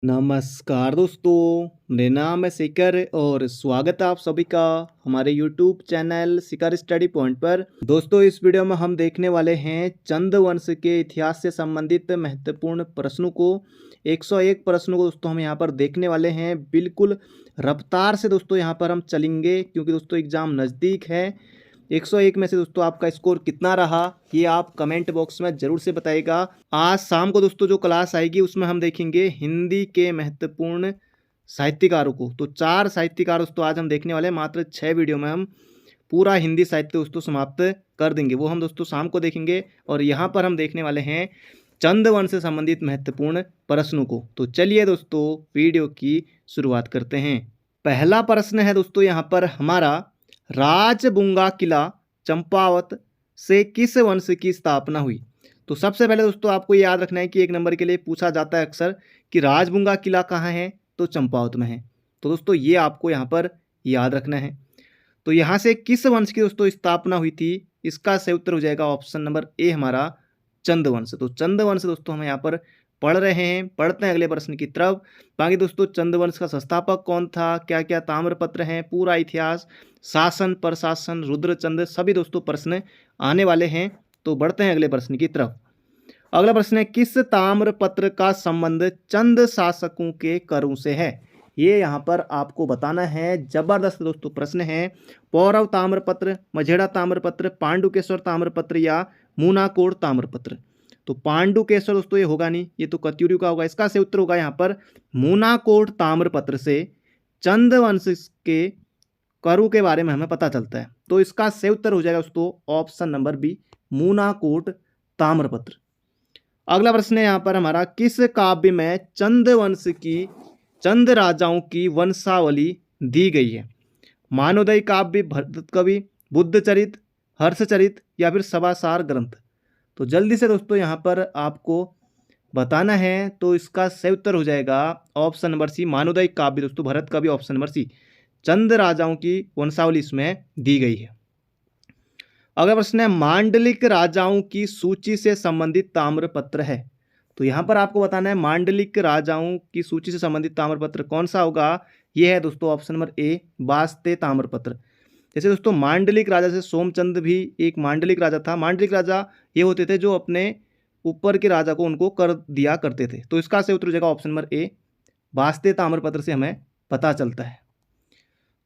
नमस्कार दोस्तों, मेरा नाम है शिखर और स्वागत है आप सभी का हमारे यूट्यूब चैनल शिखर स्टडी पॉइंट पर। दोस्तों, इस वीडियो में हम देखने वाले हैं चंद वंश के इतिहास से संबंधित महत्वपूर्ण प्रश्नों को। 101 प्रश्नों को दोस्तों हम यहाँ पर देखने वाले हैं। बिल्कुल रफ्तार से दोस्तों यहाँ पर हम चलेंगे क्योंकि दोस्तों एग्ज़ाम नज़दीक है। 101 में से दोस्तों आपका स्कोर कितना रहा ये आप कमेंट बॉक्स में ज़रूर से बताइएगा। आज शाम को दोस्तों जो क्लास आएगी उसमें हम देखेंगे हिंदी के महत्वपूर्ण साहित्यकारों को। तो 4 साहित्यकार दोस्तों आज हम देखने वाले हैं। मात्र 6 वीडियो में हम पूरा हिंदी साहित्य दोस्तों समाप्त कर देंगे। वो हम दोस्तों शाम को देखेंगे और यहाँ पर हम देखने वाले हैं चंद वंश से संबंधित महत्वपूर्ण प्रश्नों को। तो चलिए दोस्तों वीडियो की शुरुआत करते हैं। पहला प्रश्न है दोस्तों यहाँ पर हमारा, राजबुंगा किला चंपावत से किस वंश की स्थापना हुई। तो सबसे पहले दोस्तों आपको याद रखना है कि 1 नंबर के लिए पूछा जाता है अक्सर कि राजबुंगा किला कहाँ है, तो चंपावत में है। तो दोस्तों ये आपको यहाँ पर याद रखना है। तो यहाँ से किस वंश की दोस्तों स्थापना हुई थी, इसका सही उत्तर हो जाएगा ऑप्शन नंबर ए हमारा चंद वंश। तो चंद वंश दोस्तों हम यहाँ पर पढ़ रहे हैं। पढ़ते हैं अगले प्रश्न की तरफ। बाकी दोस्तों चंद वंश का संस्थापक कौन था, क्या क्या ताम्रपत्र हैं, पूरा इतिहास, शासन प्रशासन, रुद्रचंद, सभी दोस्तों प्रश्न आने वाले हैं। तो बढ़ते हैं अगले प्रश्न की तरफ। अगला प्रश्न है, किस ताम्रपत्र का संबंध चंद शासकों के करों से है। ये यहाँ पर आपको बताना है। जबरदस्त दोस्तों प्रश्न है। पौरव ताम्रपत्र, मझेड़ा ताम्रपत्र, पांडुकेश्वर ताम्रपत्र या मूनाकोट ताम्रपत्र। तो पांडुकेश्वर दोस्तों ये होगा नहीं, ये तो कत्यूरी का होगा। इसका सही उत्तर होगा यहाँ पर मूनाकोट ताम्रपत्र से चंद वंश के करों के बारे में हमें पता चलता है। तो इसका सही उत्तर हो जाएगा दोस्तों ऑप्शन नंबर बी मूनाकोट ताम्रपत्र। अगला प्रश्न है यहाँ पर हमारा, किस काव्य में चंद वंश की चंद राजाओं की वंशावली दी गई है। मानवोदय काव्य, भरत कवि, बुद्धचरित, हर्षचरित या फिर सभासार ग्रंथ। तो जल्दी से दोस्तों यहाँ पर आपको बताना है। तो इसका सही उत्तर हो जाएगा ऑप्शन नंबर सी मानवोदय काव्य दोस्तों, भरत कवि, ऑप्शन नंबर सी। चंद राजाओं की वंशावली इसमें दी गई है। अगला प्रश्न है, मांडलिक राजाओं की सूची से संबंधित ताम्रपत्र है। तो यहाँ पर आपको बताना है मांडलिक राजाओं की सूची से संबंधित ताम्रपत्र कौन सा होगा। यह है दोस्तों ऑप्शन नंबर ए वास्ते ताम्रपत्र। जैसे दोस्तों मांडलिक राजा से सोमचंद भी एक मांडलिक राजा था। मांडलिक राजा ये होते थे जो अपने ऊपर के राजा को उनको कर दिया करते थे। तो इसका सही उत्तर हो जाएगा ऑप्शन नंबर ए वास्ते ताम्रपत्र से हमें पता चलता है।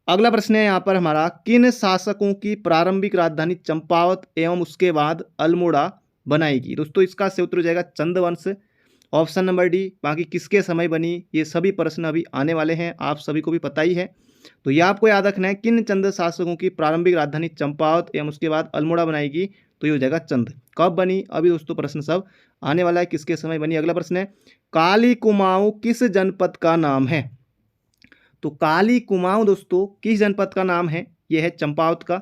अगला प्रश्न है यहाँ पर हमारा, किन शासकों की प्रारंभिक राजधानी चंपावत एवं उसके बाद अल्मोड़ा बनाएगी। दोस्तों इसका सही उत्तर हो जाएगा चंद वंश, ऑप्शन नंबर डी। बाकी किसके समय बनी, ये सभी प्रश्न अभी आने वाले हैं, आप सभी को भी पता ही है। तो ये आपको याद रखना है, किन चंद शासकों की प्रारंभिक राजधानी चंपावत एवं उसके बाद अल्मोड़ा बनाएगी। तो ये हो जाएगा चंद। कब बनी, अभी दोस्तों प्रश्न सब आने वाला है, किसके समय बनी। अगला प्रश्न है, काली कुमाऊं किस जनपद का नाम है। तो काली कुमाऊं दोस्तों किस जनपद का नाम है, यह है चंपावत का।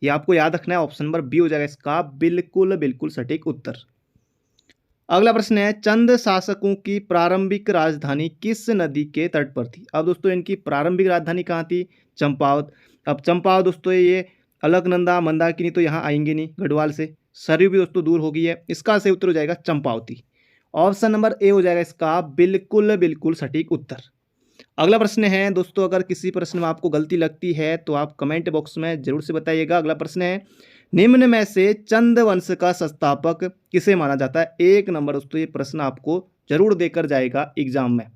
ये आपको याद रखना है, ऑप्शन नंबर बी हो जाएगा इसका बिल्कुल बिल्कुल सटीक उत्तर। अगला प्रश्न है, चंद शासकों की प्रारंभिक राजधानी किस नदी के तट पर थी। अब दोस्तों इनकी प्रारंभिक राजधानी कहाँ थी, चंपावत। अब चंपावत दोस्तों ये अलकनंदा मंदाकिनी तो यहाँ आएंगे नहीं, गढ़वाल से। सरयू भी दोस्तों दूर हो गई है। इसका सही उत्तर हो जाएगा चंपावती, ऑप्शन नंबर ए हो जाएगा इसका बिल्कुल बिल्कुल सटीक उत्तर। अगला प्रश्न है दोस्तों, अगर किसी प्रश्न में आपको गलती लगती है तो आप कमेंट बॉक्स में जरूर से बताइएगा। अगला प्रश्न है, निम्न में से चंद वंश का संस्थापक किसे माना जाता है। 1 नंबर दोस्तों ये प्रश्न आपको जरूर देकर जाएगा एग्जाम में।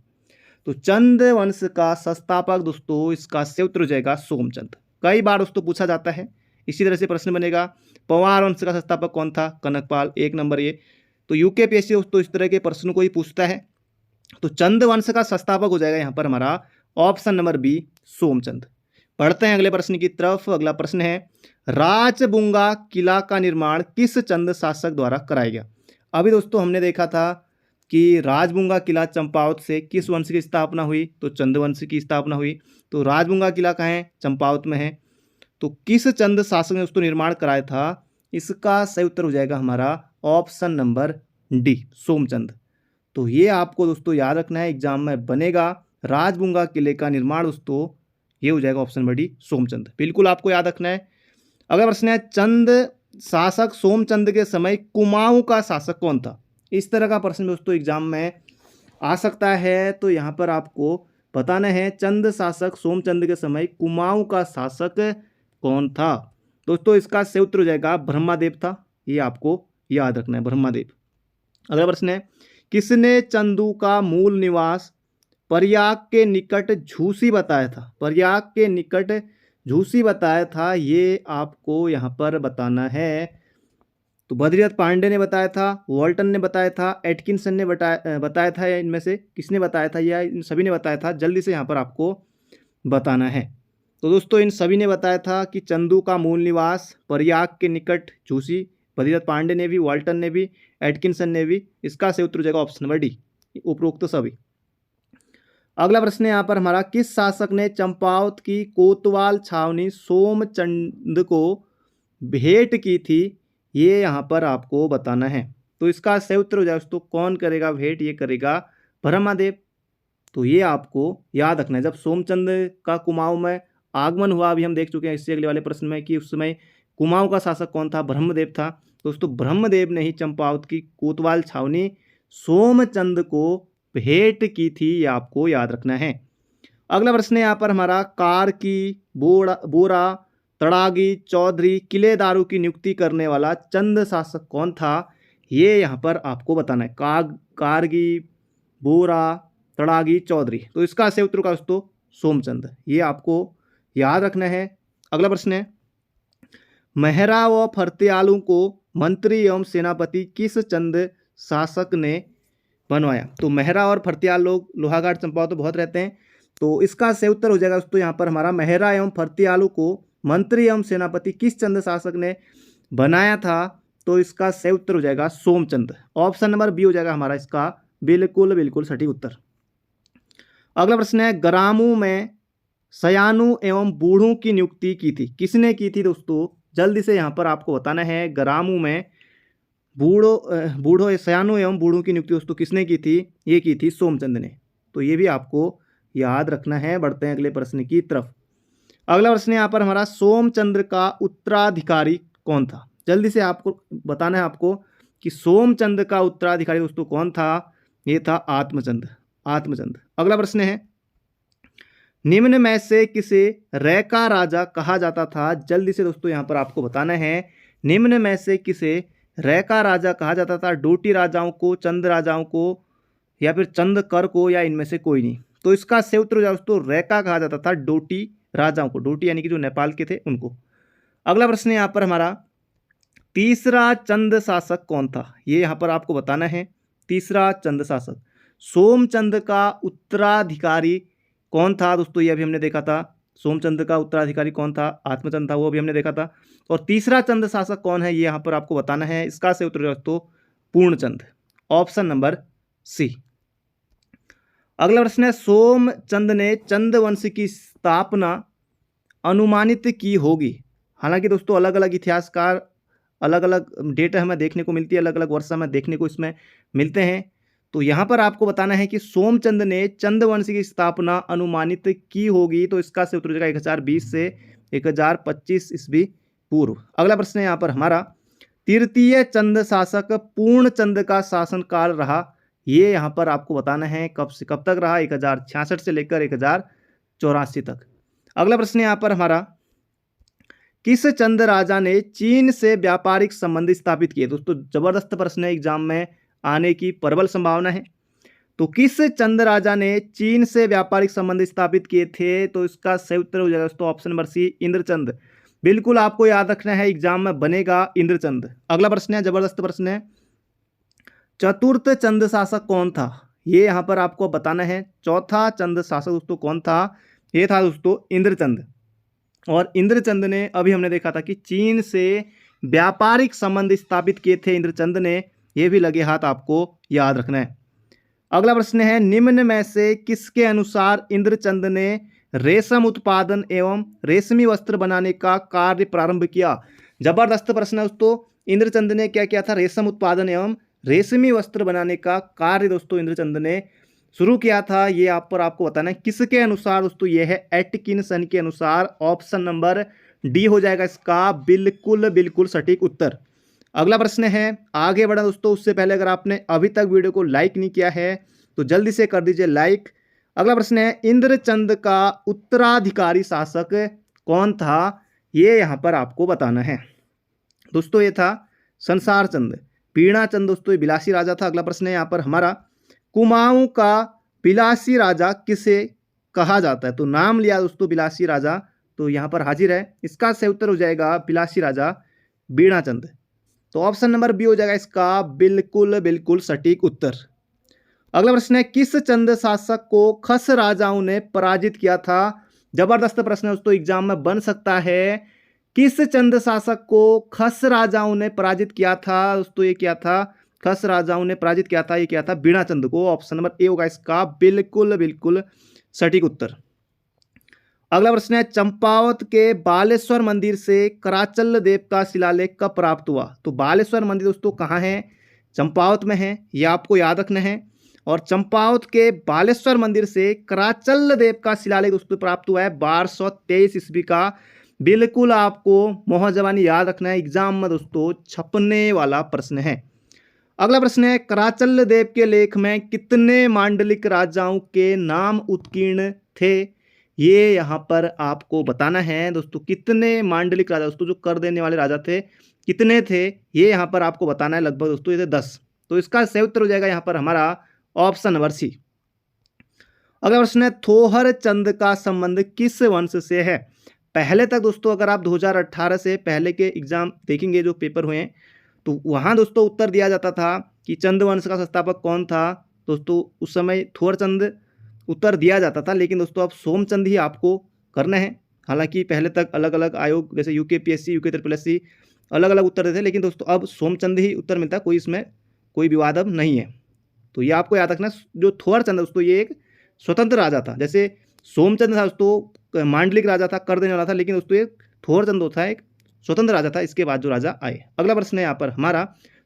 तो चंद वंश का संस्थापक दोस्तों इसका सही उत्तर हो जाएगा सोमचंद। कई बार दोस्तों पूछा जाता है, इसी तरह से प्रश्न बनेगा, पवार वंश का संस्थापक कौन था, कनकपाल। 1 नंबर ये। तो यूकेपीएससी दोस्तों इस तरह के प्रश्न को ही पूछता है। तो चंद वंश का संस्थापक हो जाएगा यहाँ पर हमारा ऑप्शन नंबर बी सोमचंद। पढ़ते हैं अगले प्रश्न की तरफ। अगला प्रश्न है, राजबुंगा किला का निर्माण किस चंद शासक द्वारा कराया गया। अभी दोस्तों हमने देखा था कि राजबुंगा किला चंपावत से किस वंश की स्थापना हुई, तो चंद वंश की स्थापना हुई। तो राजबुंगा किला कहाँ है, चंपावत में है। तो किस चंद शासक ने उसको निर्माण कराया था, इसका सही उत्तर हो जाएगा हमारा ऑप्शन नंबर डी सोमचंद। तो ये आपको दोस्तों याद रखना है, एग्जाम में बनेगा। राजबुंगा किले का निर्माण दोस्तों ये हो जाएगा ऑप्शन नंबर डी सोमचंद, बिल्कुल आपको याद रखना है। अगला प्रश्न है, चंद शासक सोमचंद के समय कुमाऊं का शासक कौन था। इस तरह का प्रश्न दोस्तों एग्जाम में आ सकता है। तो यहाँ पर आपको बताना है चंद शासक सोमचंद के समय कुमाऊं का शासक कौन था। दोस्तों इसका सही उत्तर हो जाएगा ब्रह्मदेव था, ये आपको याद रखना है, ब्रह्मदेव। अगला प्रश्न है, किसने चंदू का मूल निवास प्रयाग के निकट झूसी बताया था। प्रयाग के निकट झूसी बताया था, ये आपको यहाँ पर बताना है। तो बद्रीनाथ पांडे ने बताया था, वॉल्टन ने बताया था, एटकिंसन ने बताया था, या इनमें से किसने बताया था, या इन सभी ने बताया था। जल्दी से यहाँ पर आपको बताना है। तो दोस्तों इन सभी ने बताया था कि चंदू का मूल निवास प्रयाग के निकट झूसी। बद्रीनाथ पांडे ने भी, वॉल्टन ने भी, एटकिंसन ने भी। इसका सही उत्तर हो जाएगा ऑप्शन नंबर डी, उपरोक्त सभी। अगला प्रश्न है यहाँ पर हमारा, किस शासक ने चंपावत की कोतवाल छावनी सोमचंद को भेंट की थी, ये यहाँ पर आपको बताना है। तो इसका सही उत्तर हो जाए दोस्तों, कौन करेगा भेंट, ये करेगा ब्रह्मदेव। तो ये आपको याद रखना है। जब सोमचंद का कुमाऊं में आगमन हुआ, अभी हम देख चुके हैं इससे अगले वाले प्रश्न में, कि उस समय कुमाऊं का शासक कौन था, ब्रह्मदेव था। दोस्तों ब्रह्मदेव ने ही चंपावत की कोतवाल छावनी सोमचंद को भेंट की थी, ये आपको याद रखना है। अगला प्रश्न है यहाँ पर हमारा, कार्की, बोरा, तड़ागी, चौधरी, किलेदारों की नियुक्ति करने वाला चंद शासक कौन था, ये यहाँ पर आपको बताना है। कारगी, बोरा, तड़ागी, चौधरी। तो इसका सही उत्तर का दोस्तों सोमचंद, ये आपको याद रखना है। अगला प्रश्न है, मेहरा व फरत्यालों को मंत्री एवं सेनापति किस चंद शासक ने बनवाया। तो मेहरा और फरत्याल लोग लोहाघाट चंपावत तो बहुत रहते हैं। तो इसका सही उत्तर हो जाएगा दोस्तों यहाँ पर हमारा, मेहरा एवं फरत्यालों को मंत्री एवं सेनापति किस चंद शासक ने बनाया था। तो इसका सही उत्तर हो जाएगा सोमचंद। ऑप्शन नंबर बी हो जाएगा हमारा इसका बिल्कुल बिल्कुल सटीक उत्तर। अगला प्रश्न है, ग्रामों में सयानों एवं बूढ़ों की नियुक्ति की थी, किसने की थी दोस्तों। जल्दी से यहाँ पर आपको बताना है, ग्रामों में बूढ़ों सयानों एवं बूढ़ों की नियुक्ति दोस्तों किसने की थी, ये की थी सोमचंद ने। तो ये भी आपको याद रखना है। बढ़ते हैं अगले प्रश्न की तरफ। अगला प्रश्न यहाँ पर हमारा, सोमचंद्र का उत्तराधिकारी कौन था। जल्दी से आपको बताना है आपको कि सोमचंद्र का उत्तराधिकारी दोस्तों कौन था, ये था आत्मचंद। अगला प्रश्न है, निम्न में से किसे रैका राजा कहा जाता था। जल्दी से दोस्तों यहाँ पर आपको बताना है, निम्न में से किसे रैका राजा कहा जाता था। डोटी राजाओं को, चंद राजाओं को, या फिर चंद कर को, या इनमें से कोई नहीं। तो इसका सही उत्तर हो जाए दोस्तों, रैका कहा जाता था डोटी राजाओं को। डोटी यानी कि जो नेपाल के थे उनको। अगला प्रश्न है यहाँ पर हमारा, तीसरा चंद शासक कौन था, ये यहाँ पर आपको बताना है। तीसरा चंद शासक, सोमचंद का उत्तराधिकारी कौन था दोस्तों, ये अभी हमने देखा था। सोमचंद का उत्तराधिकारी कौन था, आत्मचंद था, वो भी हमने देखा था। और तीसरा चंद शासक कौन है, ये यहाँ पर आपको बताना है। इसका सही उत्तर दोस्तों पूर्णचंद, ऑप्शन नंबर सी। अगला प्रश्न है, सोमचंद ने चंद वंश की स्थापना अनुमानित की होगी। हालांकि दोस्तों अलग अलग इतिहासकार अलग अलग डेट हमें देखने को मिलती है, अलग अलग वर्ष हमें देखने को इसमें मिलते हैं। तो यहाँ पर आपको बताना है कि सोमचंद ने चंद वंश की स्थापना अनुमानित की होगी। तो इसका सही उत्तर हो जाएगा 1020 से 1025 ईस्वी पूर्व। अगला प्रश्न है यहाँ पर हमारा, तृतीय चंद शासक पूर्णचंद का शासनकाल रहा, ये यहाँ पर आपको बताना है कब से कब तक रहा। 1066 से लेकर 1084 तक। अगला प्रश्न यहाँ पर हमारा, किस चंद राजा ने चीन से व्यापारिक संबंध स्थापित किए। दोस्तों जबरदस्त प्रश्न है, एग्जाम में आने की प्रबल संभावना है। तो किस चंद राजा ने चीन से व्यापारिक संबंध स्थापित किए थे। तो इसका सही उत्तर हो जाएगा दोस्तों ऑप्शन नंबर सी, इंद्रचंद। बिल्कुल आपको याद रखना है, एग्जाम में बनेगा इंद्रचंद। अगला प्रश्न है, जबरदस्त प्रश्न है, चतुर्थ चंद शासक कौन था, ये यहाँ पर आपको बताना है। चौथा चंद शासक दोस्तों कौन था, ये था दोस्तों इंद्रचंद। और इंद्रचंद ने अभी हमने देखा था कि चीन से व्यापारिक संबंध स्थापित किए थे इंद्रचंद ने, ये भी लगे हाथ आपको याद रखना है। अगला प्रश्न है, निम्न में से किसके अनुसार इंद्रचंद ने रेशम उत्पादन एवं रेशमी वस्त्र बनाने का कार्य प्रारंभ किया। जबरदस्त प्रश्न है दोस्तों। इंद्रचंद ने क्या किया था, रेशम उत्पादन एवं रेशमी वस्त्र बनाने का कार्य दोस्तों इंद्रचंद ने शुरू किया था। ये आप पर आपको बताना है किसके अनुसार दोस्तों, ये है एटकिंसन के अनुसार। ऑप्शन नंबर डी हो जाएगा इसका बिल्कुल बिल्कुल सटीक उत्तर। अगला प्रश्न है, आगे बढ़ा दोस्तों, उससे पहले अगर आपने अभी तक वीडियो को लाइक नहीं किया है तो जल्दी से कर दीजिए लाइक। अगला प्रश्न है, इंद्रचंद का उत्तराधिकारी शासक कौन था, ये यहाँ पर आपको बताना है। दोस्तों ये था संसार चंद। बीणाचंद दोस्तों ये बिलासी राजा था। अगला प्रश्न है यहाँ पर हमारा, कुमाऊं का बिलासी राजा किसे कहा जाता है। तो नाम लिया दोस्तों बिलासी राजा, तो यहाँ पर हाजिर है। इसका सही उत्तर हो जाएगा बिलासी राजा बीणाचंद। तो ऑप्शन नंबर बी हो जाएगा इसका बिल्कुल बिल्कुल सटीक उत्तर। अगला प्रश्न है, किस चंद शासक को खस राजाओं ने पराजित किया था। जबरदस्त प्रश्न है दोस्तों, एग्जाम में बन सकता है। किस चंद शासक को खस राजाओं ने पराजित किया था। दोस्तों ये क्या था, खस राजाओं ने पराजित किया था, ये क्या था, बीणाचंद को। ऑप्शन नंबर ए होगा इसका बिल्कुल बिल्कुल सटीक उत्तर। अगला प्रश्न है, चंपावत के बालेश्वर मंदिर से कराचल देव का शिलालेख कब प्राप्त हुआ। तो बालेश्वर मंदिर दोस्तों कहाँ है, चंपावत में है, यह आपको याद रखना है। और चंपावत के बालेश्वर मंदिर से कराचल देव का शिलालेख दोस्तों प्राप्त हुआ है 1223 ईस्वी का। बिल्कुल आपको मोहर जबानी याद रखना है, एग्जाम में दोस्तों छपने वाला प्रश्न है। अगला प्रश्न है, कराचल देव के लेख में कितने मांडलिक राजाओं के नाम उत्कीर्ण थे, ये यहाँ पर आपको बताना है। दोस्तों कितने मांडलिक राजा, दोस्तों जो कर देने वाले राजा थे कितने थे, ये यहाँ पर आपको बताना है। लगभग दोस्तों ये थे 10। तो इसका सही उत्तर हो जाएगा यहाँ पर हमारा ऑप्शन नंबर सी। अगला प्रश्न है, थोहर चंद का संबंध किस वंश से है। पहले तक दोस्तों अगर आप 2018 से पहले के एग्जाम देखेंगे जो पेपर हुए हैं, तो वहाँ दोस्तों उत्तर दिया जाता था कि चंद वंश का संस्थापक कौन था। दोस्तों उस समय थोहर चंद उत्तर दिया जाता था, लेकिन दोस्तों अब सोमचंद ही आपको करना है। हालांकि पहले तक अलग अलग आयोग जैसे यूकेपीएससी, यूके SSSC अलग अलग उत्तर देते, लेकिन दोस्तों अब सोमचंद ही उत्तर मिलता है, कोई इसमें कोई विवाद अब नहीं है। तो ये आपको याद रखना, जो थोहर चंद दोस्तों ये एक स्वतंत्र राजा था। जैसे सोमचंद था दोस्तों मांडलिक राजा था, कर देने वाला था, लेकिन दोस्तों ये थोहर चंद होता है एक स्वतंत्र राजा था, इसके बाद जो राजा आए। अगला प्रश्न है यहाँ पर हमारा,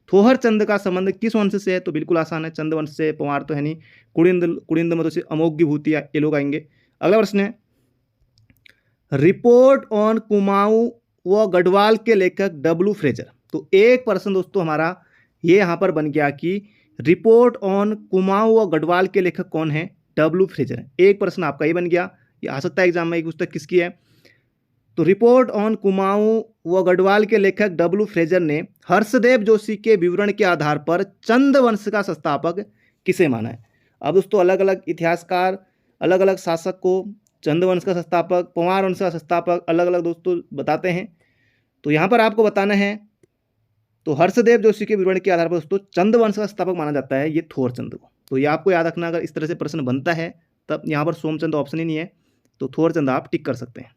थोहर चंद का संबंध किस वंश से है। तो बिल्कुल आसान है, चंद वंश से। पंवार तो है नहीं, कुड़िंद में तो अमोघ्य भूति ये लोग आएंगे। अगला प्रश्न है, रिपोर्ट ऑन कुमाऊं व गढ़वाल के लेखक डब्ल्यू फ्रेजर। तो एक प्रश्न दोस्तों हमारा ये यहाँ पर बन गया कि रिपोर्ट ऑन कुमाऊं व गढ़वाल के लेखक कौन है, डब्ल्यू फ्रेजर। एक प्रश्न आपका ये बन गया, ये आ सकता है एग्जाम में, एक पुस्तक किसकी है। तो रिपोर्ट ऑन कुमाऊं व गढ़वाल के लेखक डब्ल्यू फ्रेजर ने हर्षदेव जोशी के विवरण के आधार पर चंद वंश का संस्थापक किसे माना है। अब दोस्तों अलग अलग इतिहासकार अलग अलग शासक को चंद वंश का संस्थापक, पंवार वंश का संस्थापक अलग अलग दोस्तों बताते हैं। तो यहाँ पर आपको बताना है, तो हर्षदेव जोशी के विवरण के आधार पर दोस्तों चंद वंश का संस्थापक माना जाता है ये थोहर चंद को। तो ये आपको याद रखना, अगर इस तरह से प्रश्न बनता है तब यहाँ पर सोमचंद ऑप्शन ही नहीं है, तो थोहर चंद आप टिक कर सकते हैं।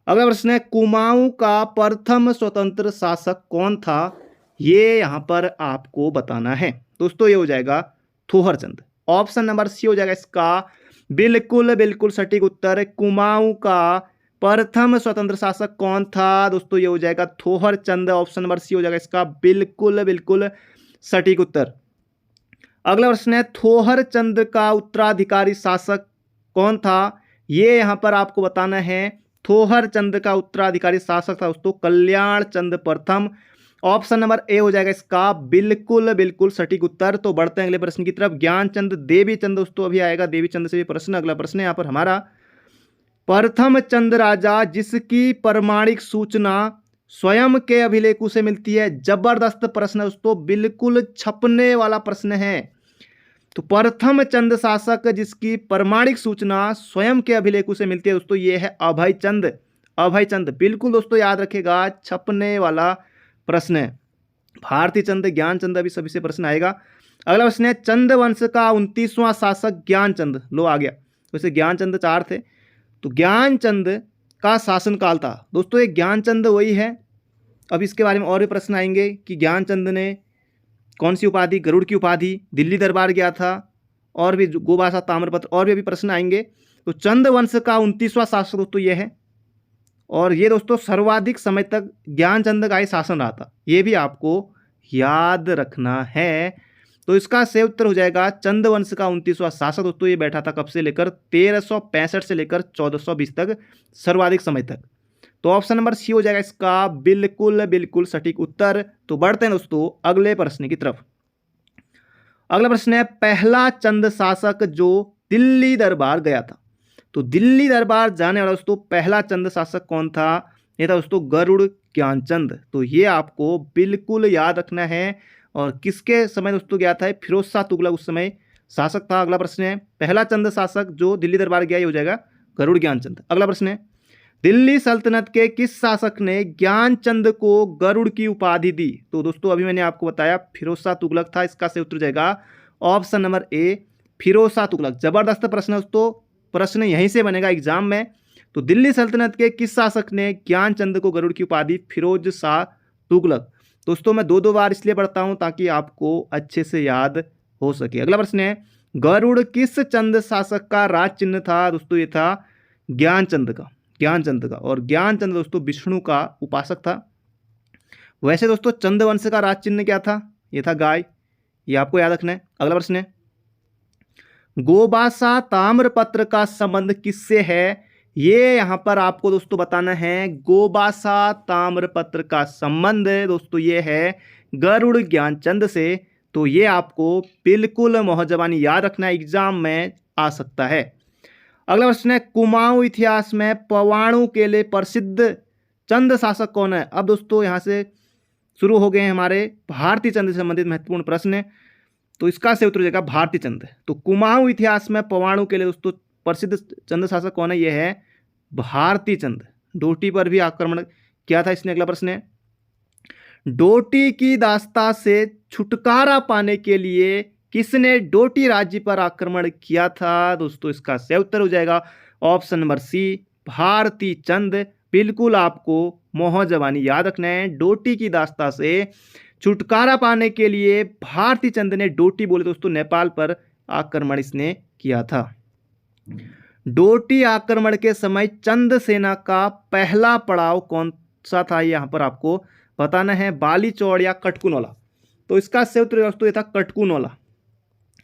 अगला प्रश्न है, कुमाऊं का प्रथम स्वतंत्र शासक कौन था, ये यहाँ पर आपको बताना है। दोस्तों ये हो जाएगा थोहर चंद। ऑप्शन नंबर सी हो जाएगा इसका बिल्कुल बिल्कुल सटीक उत्तर। कुमाऊं का प्रथम स्वतंत्र शासक कौन था, दोस्तों ये हो जाएगा थोहर चंद। ऑप्शन नंबर सी हो जाएगा इसका बिल्कुल बिल्कुल सटीक उत्तर। अगला प्रश्न है, थोहर चंद का उत्तराधिकारी शासक कौन था, ये यहाँ पर आपको बताना है। थोहर चंद का उत्तराधिकारी शासक था दोस्तों कल्याण चंद प्रथम। ऑप्शन नंबर ए हो जाएगा इसका बिल्कुल बिल्कुल सटीक उत्तर। तो बढ़ते हैं अगले प्रश्न की तरफ। ज्ञानचंद देवीचंद दोस्तों अभी आएगा, देवीचंद से भी प्रश्न। अगला प्रश्न है यहाँ पर हमारा, प्रथम चंद राजा जिसकी प्रमाणिक सूचना स्वयं के अभिलेखों से मिलती है। जबरदस्त प्रश्न है दोस्तों, बिल्कुल छपने वाला प्रश्न है। तो प्रथम चंद शासक जिसकी प्रमाणिक सूचना स्वयं के अभिलेखों से मिलती है दोस्तों, ये है अभय चंद। अभय चंद बिल्कुल दोस्तों याद रखेगा, छपने वाला प्रश्न है। भारती चंद, ज्ञानचंद अभी सभी से प्रश्न आएगा। अगला प्रश्न है, चंद वंश का 29वां शासक ज्ञानचंद। लो आ गया। वैसे ज्ञानचंद 4 थे, तो ज्ञानचंद का शासनकाल था दोस्तों, ये ज्ञानचंद वही है। अब इसके बारे में और भी प्रश्न आएंगे कि ज्ञानचंद ने कौन सी उपाधि, गरुड़ की उपाधि, दिल्ली दरबार गया था, और भी गोभाषा ताम्रपत्र, और भी अभी प्रश्न आएंगे। तो चंद वंश का 29वां शासक दोस्तों ये है, और ये दोस्तों सर्वाधिक समय तक ज्ञानचंद का ही शासन रहा था, ये भी आपको याद रखना है। तो इसका सही उत्तर हो जाएगा चंद वंश का 29वां शासक दोस्तों ये बैठा था कब से लेकर 1365 से लेकर 1420 तक, सर्वाधिक समय तक। तो ऑप्शन नंबर सी हो जाएगा इसका बिल्कुल बिल्कुल सटीक उत्तर। तो बढ़ते हैं दोस्तों अगले प्रश्न की तरफ। अगला प्रश्न है, पहला चंद शासक जो दिल्ली दरबार गया था। तो दिल्ली दरबार जाने वाला दोस्तों पहला चंद शासक कौन था? ये था दोस्तों गरुड़ ज्ञानचंद। तो ये आपको बिल्कुल याद रखना है। और किसके समय दोस्तों गया था? फिरोज शाह तुगलक उस समय शासक था। अगला प्रश्न है, पहला चंद शासक जो दिल्ली दरबार गया, ये हो जाएगा गरुड़ ज्ञानचंद। अगला प्रश्न है, दिल्ली सल्तनत के किस शासक ने ज्ञानचंद को गरुड़ की उपाधि दी? तो दोस्तों अभी मैंने आपको बताया फिरोज शाह तुगलक था। इसका सही उत्तर जाएगा option number A, Firoz Shah Tughlaq. जबरदस्त प्रश्न है दोस्तों, प्रश्न यहीं से बनेगा एग्जाम में। तो दिल्ली सल्तनत के किस शासक ने ज्ञानचंद को गरुड़ की उपाधि? फिरोज शाह तुगलक। दोस्तों मैं दो बार इसलिए पढ़ता हूं ताकि आपको अच्छे से याद हो सके। अगला प्रश्न है, गरुड़ किस चंद शासक का राज चिन्ह था? दोस्तों ये था ज्ञानचंद का, ज्ञानचंद का। और ज्ञानचंद दोस्तों विष्णु का उपासक था। वैसे दोस्तों चंद्रवंश का राज चिन्ह क्या था? ये था गाय। ये आपको याद रखना है। अगला प्रश्न है, गोबासा ताम्रपत्र का संबंध किससे है? ये यहां पर आपको दोस्तों बताना है। गोबासा ताम्रपत्र का संबंध दोस्तों ये है गरुड़ ज्ञानचंद से। तो ये आपको बिल्कुल मोहजबानी याद रखना है, एग्जाम में आ सकता है। अगला प्रश्न है, कुमाऊं इतिहास में पवाणु के लिए प्रसिद्ध चंद शासक कौन है? अब दोस्तों यहां से शुरू हो गए हैं हमारे भारतीय चंद से संबंधित महत्वपूर्ण प्रश्न। तो इसका सही उत्तर हो जाएगा भारतीय चंद। तो कुमाऊं इतिहास में पवाणु के लिए दोस्तों प्रसिद्ध चंद शासक कौन है? यह है भारतीय चंद। डोटी पर भी आक्रमण किया था इसने। अगला प्रश्न है, डोटी की दास्ता से छुटकारा पाने के लिए किसने डोटी राज्य पर आक्रमण किया था? दोस्तों इसका सही उत्तर हो जाएगा ऑप्शन नंबर सी, भारतीय चंद। बिल्कुल आपको मोहजबानी याद रखना है। डोटी की दास्ता से छुटकारा पाने के लिए भारतीय चंद ने डोटी बोले दोस्तों नेपाल पर आक्रमण इसने किया था। डोटी आक्रमण के समय चंद सेना का पहला पड़ाव कौन सा था? यहां पर आपको बताना है, बालीचौड़ या कटकुनौला। तो इसका सही उत्तर दोस्तों ये था कटकुनौला।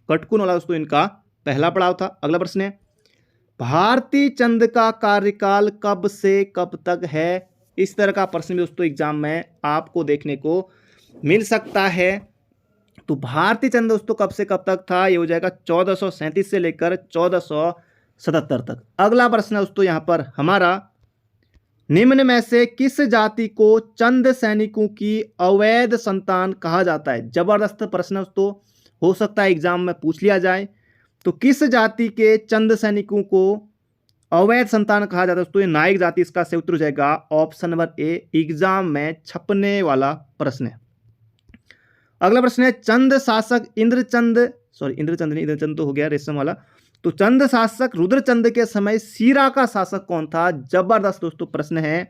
कटकुनौला दोस्तों इनका पहला पड़ाव था। अगला प्रश्न है, भारतीय चंद का कार्यकाल कब से कब तक है? इस तरह का प्रश्न दोस्तों एग्जाम में आपको देखने को मिल सकता है। तो भारतीय चंद दोस्तों कब से कब तक था? ये हो जाएगा 1437 से लेकर 1477 तक। अगला प्रश्न है दोस्तों यहां पर हमारा, निम्न में से किस जाति को चंद सैनिकों की अवैध संतान कहा जाता है? जबरदस्त प्रश्न दोस्तों, हो सकता है एग्जाम में पूछ लिया जाए। तो किस जाति के चंद सैनिकों को अवैध संतान कहा जाता है? दोस्तों ये नायक जाति। इसका सही उत्तर हो जाएगा ऑप्शन नंबर ए, एग्जाम में छपने वाला प्रश्न है। अगला प्रश्न है, चंद शासक इंद्रचंद तो हो गया रेशम वाला। तो चंद शासक रुद्रचंद के समय सीरा का शासक कौन था? जबरदस्त दोस्तों प्रश्न है।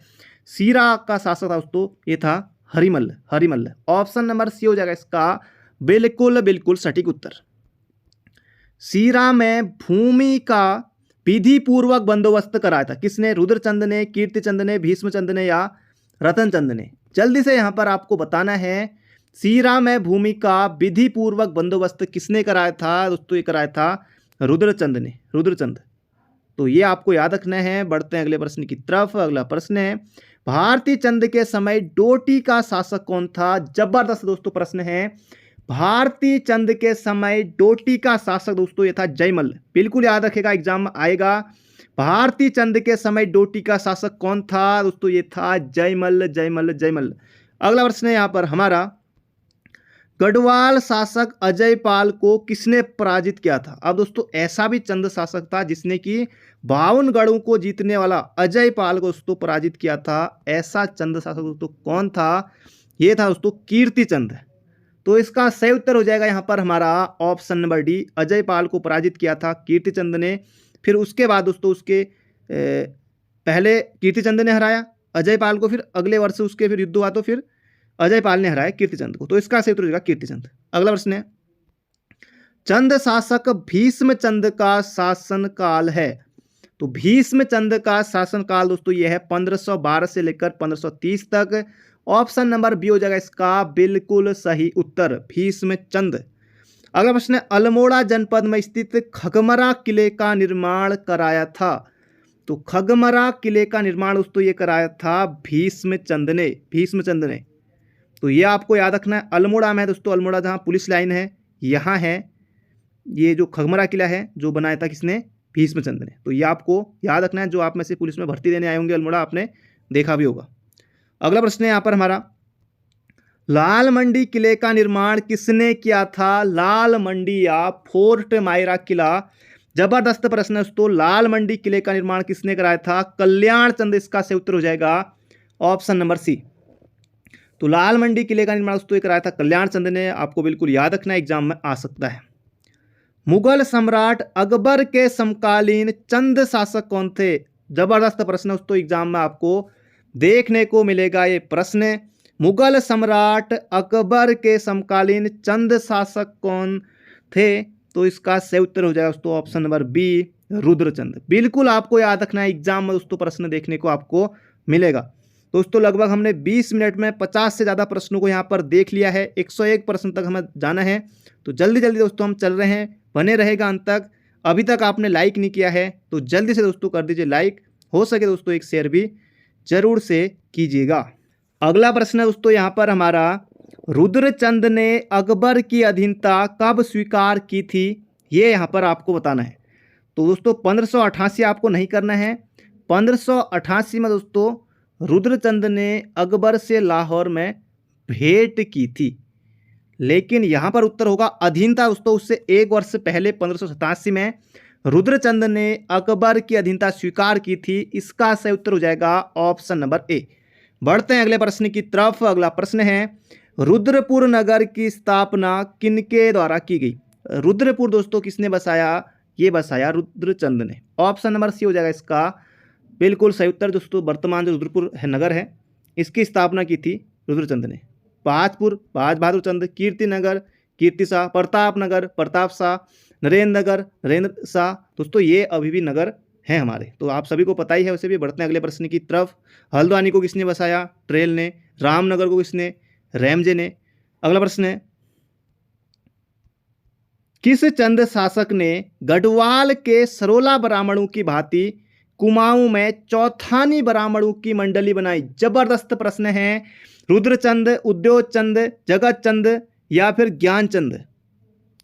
सीरा का शासक था दोस्तों, ये था हरिमल्ल। हरिमल्ल ऑप्शन नंबर सी हो जाएगा इसका बिल्कुल सटीक उत्तर। सीरा में भूमि का विधि पूर्वक बंदोबस्त कराया था किसने? रुद्रचंद ने, कीर्तिचंद ने, भीष्मचंद ने या रतनचंद ने? जल्दी से यहां पर आपको बताना है, सीरा में भूमि का विधि पूर्वक बंदोबस्त किसने कराया था? दोस्तों ये कराया था रुद्रचंद ने, रुद्रचंद। तो ये आपको याद रखना है। बढ़ते हैं अगले प्रश्न की तरफ। अगला प्रश्न है, भारतीय चंद के समय डोटी का शासक कौन था? जबरदस्त दोस्तों प्रश्न है। भारतीय चंद के समय डोटी का शासक दोस्तों ये था जयमल। बिल्कुल याद रखेगा, एग्जाम में आएगा। भारतीय चंद के समय डोटी का शासक कौन था? दोस्तों ये था जयमल, जयमल, जयमल। अगला प्रश्न है यहां पर हमारा, गढ़वाल शासक अजयपाल को किसने पराजित किया था? अब दोस्तों ऐसा भी चंद शासक था जिसने कि 52 गढ़ों को जीतने वाला अजयपाल को दोस्तों पराजित किया था। ऐसा चंद शासक दोस्तों कौन था? ये था दोस्तों कीर्तिचंद। तो इसका सही उत्तर हो जाएगा यहाँ पर हमारा ऑप्शन नंबर डी, अजयपाल को पराजित किया था कीर्तिचंद ने। फिर उसके बाद दोस्तों उसके पहले कीर्तिचंद ने हराया अजयपाल को, फिर अगले वर्ष उसके फिर युद्ध हुआ तो फिर अजयपाल ने हराया कीर्तिचंद को। तो इसका सही उत्तर हो जाएगा कीर्तिचंद। अगला प्रश्न है, चंद शासक भीष्मचंद का शासनकाल है। तो भीष्मचंद का शासनकाल दोस्तों यह है 1512 से लेकर 1530 तक। ऑप्शन नंबर बी हो जाएगा इसका बिल्कुल सही उत्तर, भीष्मचंद। अगला प्रश्न है, अल्मोड़ा जनपद में स्थित खगमरा किले का निर्माण कराया था। तो खगमरा किले का निर्माण दोस्तों ये कराया था भीष्मचंद ने, भीष्मचंद ने। तो ये आपको याद रखना है। अल्मोड़ा में दोस्तों, अल्मोड़ा जहाँ पुलिस लाइन है, यहाँ है, ये जो खगमरा किला है जो बनाया था किसने, भीष्मचंद्र ने। तो ये आपको याद रखना है, जो आप में से पुलिस में भर्ती देने आए होंगे अल्मोड़ा, आपने देखा भी होगा। अगला प्रश्न है यहाँ पर हमारा, लाल मंडी किले का निर्माण किसने किया था? लाल मंडी या फोर्ट मायरा किला, जबरदस्त प्रश्न है दोस्तों। लाल मंडी किले का निर्माण किसने कराया था? कल्याण चंद। इसका सही उत्तर हो जाएगा ऑप्शन नंबर सी। तो लाल मंडी किले का निर्माण दोस्तों कराया था कल्याण चंद ने, आपको बिल्कुल याद रखना, एग्जाम में आ सकता है। मुगल सम्राट अकबर के समकालीन चंद शासक कौन थे? जबरदस्त प्रश्न है दोस्तों, एग्जाम में आपको देखने को मिलेगा ये प्रश्न। मुगल सम्राट अकबर के समकालीन चंद शासक कौन थे? तो इसका सही उत्तर हो जाएगा दोस्तों ऑप्शन नंबर बी, रुद्रचंद। बिल्कुल आपको याद रखना है, एग्जाम में दोस्तों प्रश्न देखने को आपको मिलेगा। दोस्तों लगभग हमने 20 मिनट में 50 से ज़्यादा प्रश्नों को यहाँ पर देख लिया है, 101 प्रश्न तक हमें जाना है। तो जल्दी जल्दी दोस्तों हम चल रहे हैं, बने रहेगा अंत तक। अभी तक आपने लाइक नहीं किया है तो जल्दी से दोस्तों कर दीजिए लाइक, हो सके दोस्तों एक शेयर भी जरूर से कीजिएगा। अगला प्रश्न है दोस्तों यहाँ पर हमारा, रुद्रचंद ने अकबर की अधीनता कब स्वीकार की थी? ये यहाँ पर आपको बताना है। तो दोस्तों 1588 आपको नहीं करना है। 1588 में दोस्तों रुद्रचंद ने अकबर से लाहौर में भेंट की थी, लेकिन यहाँ पर उत्तर होगा अधीनता दोस्तों। उससे एक वर्ष पहले 1587 में रुद्रचंद ने अकबर की अधीनता स्वीकार की थी। इसका सही उत्तर हो जाएगा ऑप्शन नंबर ए। बढ़ते हैं अगले प्रश्न की तरफ। अगला प्रश्न है, रुद्रपुर नगर की स्थापना किनके द्वारा की गई? रुद्रपुर दोस्तों किसने बसाया? ये बसाया रुद्रचंद ने। ऑप्शन नंबर सी हो जाएगा इसका बिल्कुल सही उत्तर। दोस्तों वर्तमान जो रुद्रपुर है नगर है, इसकी स्थापना की थी रुद्रचंद ने। बाजपुर बाज बहादुर चंद, कीर्ति नगर कीर्ति शाह, प्रताप नगर प्रताप शाह, नरेंद्र नगर नरेंद्र शाह। दोस्तों ये अभी भी नगर हैं हमारे, तो आप सभी को पता ही है। वैसे भी बढ़ते हैं अगले प्रश्न की तरफ। हल्द्वानी को किसने बसाया? ट्रेल ने। रामनगर को किसने? रैमजे ने। अगला प्रश्न है, किस चंद शासक ने गढ़वाल के सरोला ब्राह्मणों की भांति कुमाऊं में चौथानी ब्राह्मणों की मंडली बनाई? जबरदस्त प्रश्न है। रुद्रचंद, उद्योगचंद, जगत चंद या फिर ज्ञानचंद?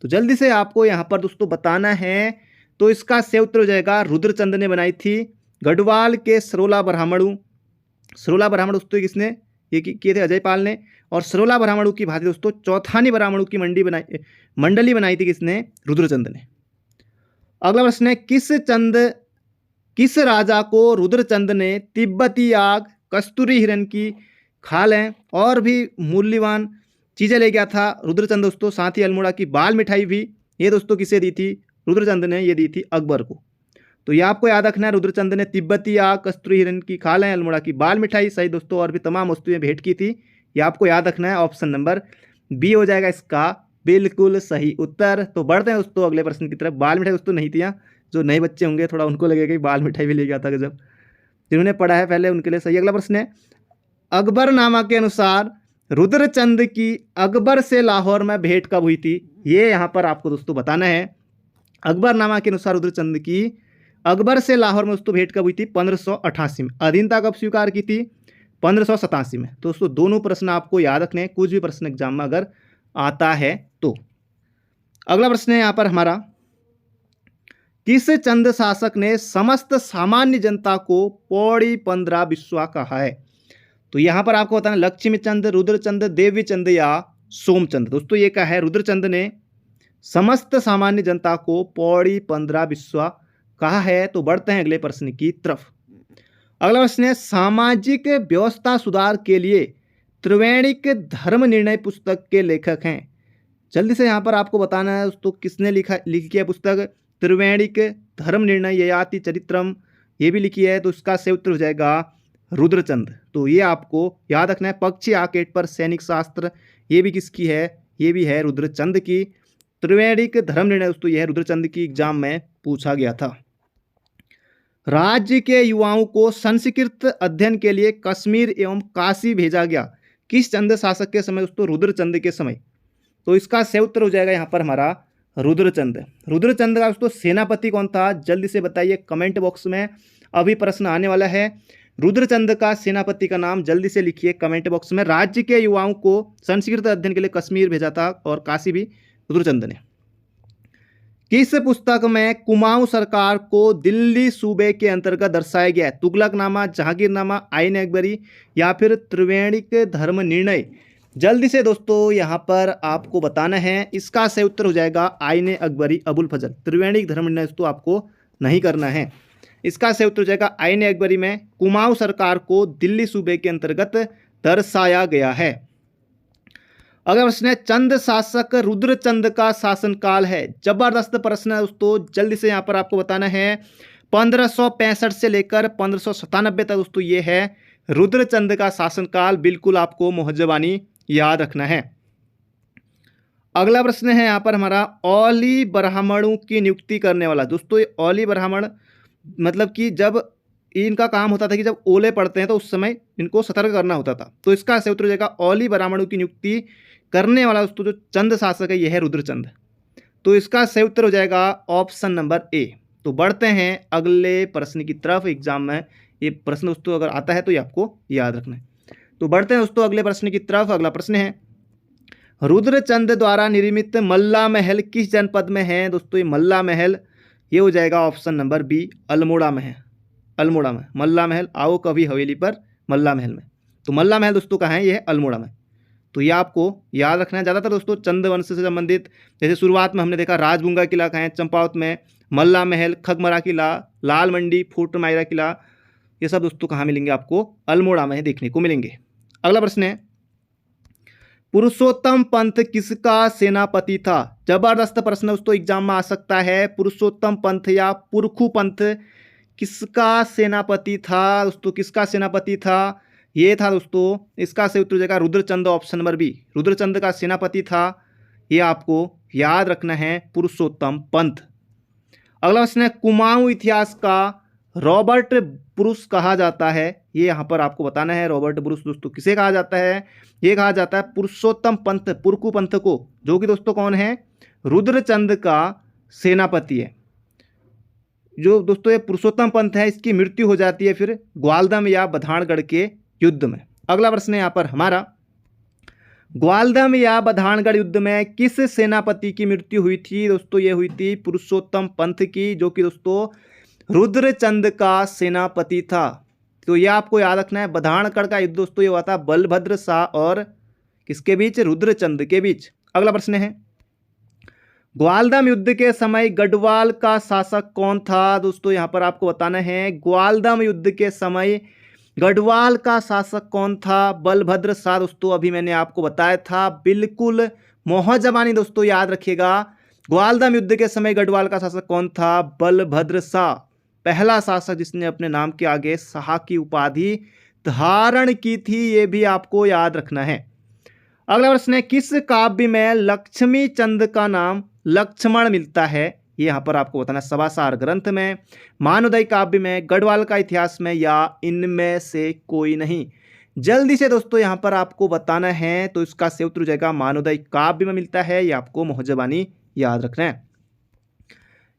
तो जल्दी से आपको यहाँ पर दोस्तों बताना है। तो इसका सही उत्तर हो जाएगा रुद्रचंद ने बनाई थी गढ़वाल के सरोला ब्राह्मणों। सरोला ब्राह्मण दोस्तों किसने ये किए थे? अजय पाल ने। और सरोला ब्राह्मणों की भांति दोस्तों चौथानी ब्राह्मणों की मंडली बनाई थी किसने? रुद्रचंद ने। अगला प्रश्न है, किस राजा को रुद्रचंद ने तिब्बती आग, कस्तूरी हिरण की खालें और भी मूल्यवान चीज़ें ले गया था रुद्रचंद दोस्तों? साथ ही अल्मोड़ा की बाल मिठाई भी ये दोस्तों किसे दी थी? रुद्रचंद ने ये दी थी अकबर को। तो ये आपको याद रखना है, रुद्रचंद ने तिब्बती आग, कस्तूरी हिरण की खालें, अल्मोड़ा की बाल मिठाई सही दोस्तों और भी तमाम वस्तुएं भेंट की थी। ये आपको याद रखना है। ऑप्शन नंबर बी हो जाएगा इसका बिल्कुल सही उत्तर। तो बढ़ते हैं दोस्तों अगले प्रश्न की तरफ। बाल मिठाई दोस्तों नहीं थी यहाँ, जो नए बच्चे होंगे थोड़ा उनको लगेगा कि बाल मिठाई भी ले गया था गजब, जिन्होंने पढ़ा है पहले उनके लिए सही। अगला प्रश्न है, अकबरनामा के अनुसार रुद्रचंद की अकबर से लाहौर में भेंट कब हुई थी? ये यहाँ पर आपको दोस्तों बताना है। अकबरनामा के अनुसार रुद्रचंद की अकबर से लाहौर में दोस्तों भेंट कब हुई थी? 1588 में। अधीनता कब स्वीकार की थी? 1587 में। तो दोस्तों दोनों प्रश्न आपको याद रखने हैं, कुछ भी प्रश्न एग्जाम में अगर आता है तो। अगला प्रश्न है यहाँ पर हमारा, किस चंद शासक ने समस्त सामान्य जनता को पौड़ी 15 बिस्वा कहा है? तो यहाँ पर आपको बताना, लक्ष्मी चंद, रुद्रचंद, देवी चंद या सोमचंद? दोस्तों ये क्या है? रुद्रचंद ने समस्त सामान्य जनता को पौड़ी 15 बिस्वा कहा है। तो बढ़ते हैं अगले प्रश्न की तरफ। अगला प्रश्न है, सामाजिक व्यवस्था सुधार के लिए त्रिवेणिक धर्म निर्णय पुस्तक के लेखक हैं? जल्दी से यहाँ पर आपको बताना है दोस्तों किसने लिखी है पुस्तक? त्रिवेणिक धर्म निर्णय ययाति चरित्रम, ये भी लिखी है। तो इसका सही उत्तर हो जाएगा रुद्रचंद। तो ये आपको याद रखना है। पक्षी आकेट पर सैनिक शास्त्र, ये भी किसकी है? ये भी है रुद्रचंद की। त्रिवेणिक धर्म निर्णय दोस्तों यह रुद्रचंद की एग्जाम में पूछा गया था। राज्य के युवाओं को संस्कृत अध्ययन के लिए कश्मीर एवं काशी भेजा गया किस चंद शासक के समय दोस्तों? रुद्रचंद के समय। तो इसका सही उत्तर हो जाएगा यहाँ पर हमारा रुद्रचंद। रुद्रचंद का दोस्तों सेनापति कौन था? जल्दी से बताइए कमेंट बॉक्स में, अभी प्रश्न आने वाला है। रुद्रचंद का सेनापति का नाम जल्दी से लिखिए कमेंट बॉक्स में। राज्य के युवाओं को संस्कृत अध्ययन के लिए कश्मीर भेजा था और काशी भी रुद्रचंद ने। किस पुस्तक में कुमाऊं सरकार को दिल्ली सूबे के अंतर्गत दर्शाया गया है? तुगलकनामा, जहांगीरनामा, आईन अकबरी या फिर त्रिवेणिक धर्म निर्णय? जल्दी से दोस्तों यहाँ पर आपको बताना है, इसका सही उत्तर हो जाएगा आईन अकबरी अबुल फजल। त्रिवेणिक धर्म निर्णय दोस्तों आपको नहीं करना है। इसका सही उत्तर हो जाएगा आईन अकबरी में कुमाऊं सरकार को दिल्ली सूबे के अंतर्गत दर्शाया गया है। अगला प्रश्न है, चंद शासक रुद्रचंद का शासनकाल है। जबरदस्त प्रश्न है दोस्तों, जल्दी से यहाँ पर आपको बताना है। 1565 से लेकर 1597 तक दोस्तों ये है रुद्रचंद का शासनकाल। बिल्कुल आपको मुहज्जबानी याद रखना है। अगला प्रश्न है यहाँ पर हमारा, औली ब्राह्मणों की नियुक्ति करने वाला। दोस्तों ये औली ब्राह्मण मतलब कि जब इनका काम होता था कि जब ओले पड़ते हैं तो उस समय इनको सतर्क करना होता था। तो इसका सही उत्तर हो जाएगा औली ब्राह्मणों की नियुक्ति करने वाला दोस्तों जो चंद शासक है यह है रुद्रचंद। तो इसका सही उत्तर हो जाएगा ऑप्शन नंबर ए। तो बढ़ते हैं अगले प्रश्न की तरफ। एग्जाम में ये प्रश्न दोस्तों अगर आता है तो ये आपको याद रखना है। तो बढ़ते हैं दोस्तों अगले प्रश्न की तरफ। अगला प्रश्न है, रुद्रचंद द्वारा निर्मित मल्ला महल किस जनपद में है? दोस्तों ये मल्ला महल ये हो जाएगा ऑप्शन नंबर बी, अल्मोड़ा में है। अल्मोड़ा में मल्ला महल, आओ कभी हवेली पर मल्ला महल में। तो मल्ला महल दोस्तों कहाँ है? ये है अल्मोड़ा में। तो ये आपको याद रखना है। ज़्यादातर दोस्तों चंद वंश से संबंधित, जैसे शुरुआत में हमने देखा राजबुंगा किला कहाँ है? चंपावत में। मल्ला महल, खगमरा किला, लाल मंडी, फोर्ट मायरा किला, ये सब दोस्तों कहाँ मिलेंगे? आपको अल्मोड़ा में देखने को मिलेंगे। अगला प्रश्न है, पुरुषोत्तम पंत किसका सेनापति था? जबरदस्त प्रश्न दोस्तों एग्जाम में आ सकता है। पुरुषोत्तम पंत या पुरखू पंत किसका सेनापति था? दोस्तों किसका सेनापति था? ये था दोस्तों, इसका सही उत्तर हो जाएगा Rudrachand, option number B. Rudrachand का सेनापति था, ये आपको याद रखना है, पुरुषोत्तम पंत। अगला प्रश्न है, कुमाऊं इतिहास का रॉबर्ट ब्रूस कहा जाता है। ये यहाँ पर आपको बताना है, रॉबर्ट ब्रूस दोस्तों किसे कहा जाता है? ये कहा जाता है पुरुषोत्तम पंत, पुरखू पंत को, जो कि दोस्तों कौन है? रुद्रचंद का सेनापति है। जो दोस्तों ये पुरुषोत्तम पंत है, इसकी मृत्यु हो जाती है फिर ग्वालदम या बधानगढ़ के युद्ध में। अगला प्रश्न है यहाँ पर हमारा, ग्वालदम या बधानगढ़ युद्ध में किस सेनापति की मृत्यु हुई थी? दोस्तों ये हुई थी पुरुषोत्तम पंत की, जो कि दोस्तों रुद्रचंद का सेनापति था। तो यह आपको याद रखना है। बधानगढ़ का युद्ध दोस्तों ये हुआ था बलभद्र शाह और किसके बीच? रुद्रचंद के बीच। अगला प्रश्न है, ग्वालदम युद्ध के समय गढ़वाल का शासक कौन था? दोस्तों यहाँ पर आपको बताना है, ग्वालदम युद्ध के समय गढ़वाल का शासक कौन था? बलभद्र शाह दोस्तों, अभी मैंने आपको बताया था। बिल्कुल मुहज्जबानी दोस्तों याद रखिएगा, ग्वालदम युद्ध के समय गढ़वाल का शासक कौन था? बलभद्र शाह, पहला शासक जिसने अपने नाम के आगे शाह की उपाधि धारण की थी, ये भी आपको याद रखना है। अगला प्रश्न है, किस काव्य में लक्ष्मी चंद का नाम लक्ष्मण मिलता है? ये यहाँ पर आपको बताना, सभासार ग्रंथ में, मानोदय काव्य में, गढ़वाल का इतिहास में, या इनमें से कोई नहीं? जल्दी से दोस्तों यहाँ पर आपको बताना है। तो इसका सही उत्तर हो जाएगा मानोदय काव्य में मिलता है। ये आपको मुहज्जबानी याद रखना है।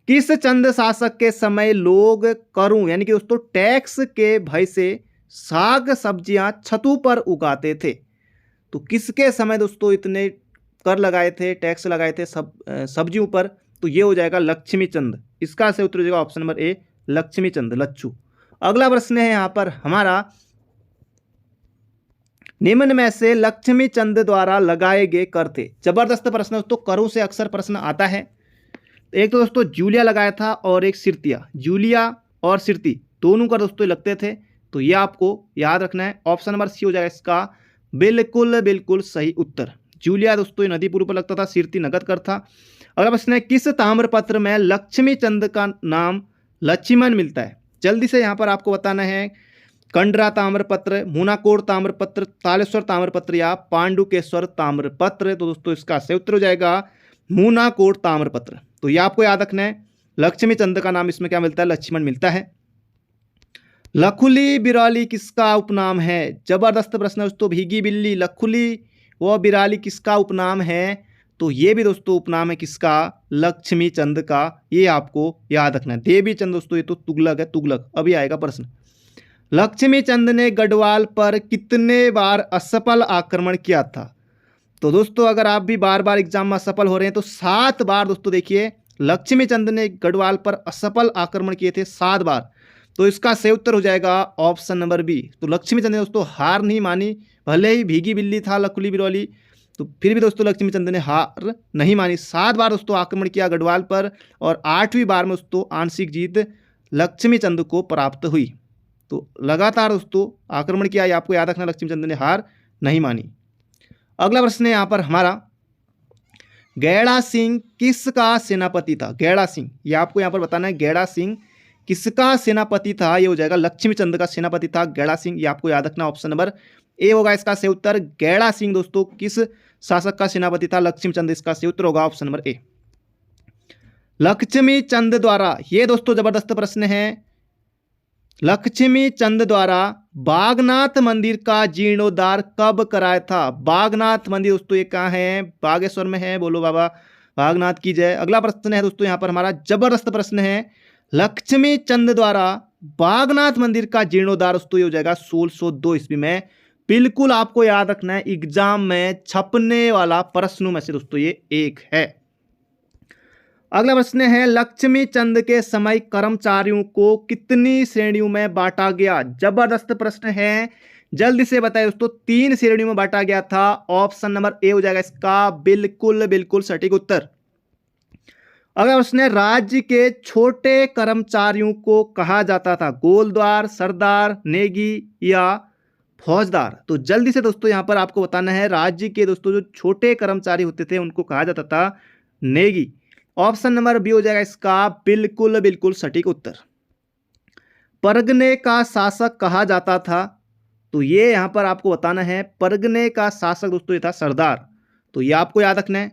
किस चंद शासक के समय लोग करों यानी कि दोस्तों टैक्स के भय से साग सब्जियां छतों पर उगाते थे? तो किसके समय दोस्तों इतने कर लगाए थे, टैक्स लगाए थे सब्जियों पर? तो ये हो जाएगा लक्ष्मी चंद। इसका सही उत्तर हो जाएगा ऑप्शन नंबर ए, लक्ष्मी चंद, लच्छू। अगला प्रश्न है यहाँ पर हमारा, निम्न में से लक्ष्मी चंद द्वारा लगाए गए कर थे। जबरदस्त प्रश्न दोस्तों, करों से अक्सर प्रश्न आता है। एक तो दोस्तों जूलिया लगाया था और एक सिरतिया। जूलिया और सिरती दोनों का दोस्तों लगते थे। तो ये आपको याद रखना है। ऑप्शन नंबर सी हो जाएगा इसका बिल्कुल बिल्कुल सही उत्तर। जूलिया दोस्तों नदीपुर पर लगता था, सिरती नगद कर था। अगला प्रश्न है, किस ताम्रपत्र में लक्ष्मी चंद का नाम लक्ष्मण मिलता है? जल्दी से यहाँ पर आपको बताना है। कंडरा ताम्रपत्र, मूनाकोट ताम्रपत्र, तालेश्वर ताम्रपत्र या पांडुकेश्वर ताम्रपत्र? तो दोस्तों इसका सही उत्तर हो जाएगा मूनाकोट ताम्रपत्र। तो ये आपको याद रखना है। लक्ष्मी चंद का नाम इसमें क्या मिलता है? लक्ष्मण मिलता है। लखुली बिराली किसका उपनाम है? जबरदस्त प्रश्न दोस्तों। भीगी बिल्ली, लखुली व बिराली किसका उपनाम है? तो ये भी दोस्तों उपनाम है किसका? लक्ष्मी चंद का। ये आपको याद रखना है। देवी चंद दोस्तों ये तो तुगलक है, तुगलक। अभी आएगा प्रश्न। लक्ष्मी चंद ने गढ़वाल पर कितने बार असफल आक्रमण किया था? तो दोस्तों अगर आप भी बार बार एग्जाम में असफल हो रहे हैं तो 7 बार दोस्तों देखिए लक्ष्मीचंद ने गढ़वाल पर असफल आक्रमण किए थे 7 बार। तो इसका सही उत्तर हो जाएगा ऑप्शन नंबर बी। तो लक्ष्मीचंद ने दोस्तों हार नहीं मानी, भले ही भीगी बिल्ली था लकुली बिरौली, तो फिर भी दोस्तों लक्ष्मीचंद ने हार नहीं मानी। 7 बार दोस्तों आक्रमण किया गढ़वाल पर और 8वीं बार में दोस्तों आंशिक जीत लक्ष्मीचंद को प्राप्त हुई। तो लगातार दोस्तों आक्रमण किया, ये आपको याद रखना, लक्ष्मीचंद ने हार नहीं मानी। अगला प्रश्न है यहाँ पर हमारा, गैड़ा सिंह किसका सेनापति था? गैड़ा सिंह, ये आपको यहाँ पर बताना है, गैड़ा सिंह किसका सेनापति था? ये हो जाएगा लक्ष्मीचंद का सेनापति था गैड़ा सिंह, ये आपको याद रखना। ऑप्शन नंबर ए होगा इसका सही उत्तर। गैड़ा सिंह दोस्तों किस शासक का सेनापति था? लक्ष्मीचंद, इसका सही उत्तर होगा ऑप्शन नंबर ए। लक्ष्मीचंद द्वारा, ये दोस्तों जबरदस्त प्रश्न है, लक्ष्मीचंद द्वारा बागनाथ मंदिर का जीर्णोद्धार कब कराया था? बागनाथ मंदिर दोस्तों ये कहाँ है? बागेश्वर में है, बोलो बाबा बागनाथ की जय। अगला प्रश्न है दोस्तों यहाँ पर हमारा जबरदस्त प्रश्न है, लक्ष्मीचंद द्वारा बागनाथ मंदिर का जीर्णोद्धार दोस्तों ये हो जाएगा 1602 ईस्वी में। बिल्कुल आपको याद रखना है, एग्जाम में छपने वाला प्रश्नों में से दोस्तों ये एक है। अगला प्रश्न है, लक्ष्मीचंद के समय कर्मचारियों को कितनी श्रेणियों में बांटा गया? जबरदस्त प्रश्न है, जल्दी से बताइए दोस्तों। 3 श्रेणियों में बांटा गया था। ऑप्शन नंबर ए हो जाएगा इसका बिल्कुल बिल्कुल सटीक उत्तर। अगला प्रश्न है, राज्य के छोटे कर्मचारियों को कहा जाता था? गोलद्वार, सरदार, नेगी या फौजदार? तो जल्दी से दोस्तों यहां पर आपको बताना है, राज्य के दोस्तों जो छोटे कर्मचारी होते थे उनको कहा जाता था नेगी। ऑप्शन नंबर बी हो जाएगा इसका बिल्कुल बिल्कुल सटीक उत्तर। परगने का शासक कहा जाता था? तो ये यहां पर आपको बताना है, परगने का शासक दोस्तों ये था सरदार, तो ये आपको याद रखना है।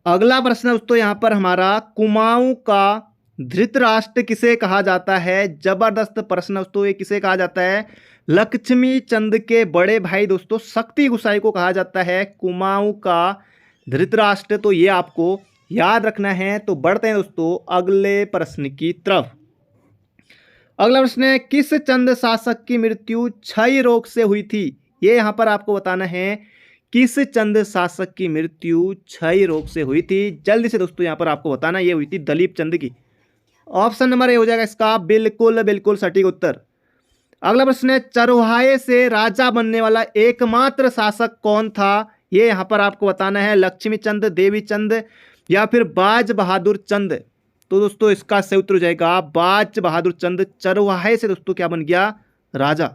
अगला प्रश्न दोस्तों यहां पर हमारा, कुमाऊं का धृतराष्ट्र किसे कहा जाता है? जबरदस्त प्रश्न दोस्तों, ये किसे कहा जाता है? लक्ष्मीचंद के बड़े भाई दोस्तों शक्ति गोसाई को कहा जाता है कुमाऊं का धृतराष्ट्र, तो ये आपको याद रखना है। तो बढ़ते हैं दोस्तों अगले प्रश्न की तरफ। अगला प्रश्न है, किस चंद शासक की मृत्यु क्षय रोग से हुई थी? ये यहां पर आपको बताना है, किस चंद शासक की मृत्यु क्षय रोग से हुई थी? जल्दी से दोस्तों यहां पर आपको बताना, ये हुई थी दलीप चंद की। ऑप्शन नंबर ए हो जाएगा इसका बिल्कुल बिल्कुल सटीक उत्तर। अगला प्रश्न है, चरवाहे से राजा बनने वाला एकमात्र शासक कौन था? ये यहां पर आपको बताना है, लक्ष्मीचंद, देवीचंद या फिर बाज बहादुर चंद। तो दोस्तों इसका सही उत्तर हो जाएगा बाज बहादुर चंद, चरवाहे से दोस्तों क्या बन गया? राजा।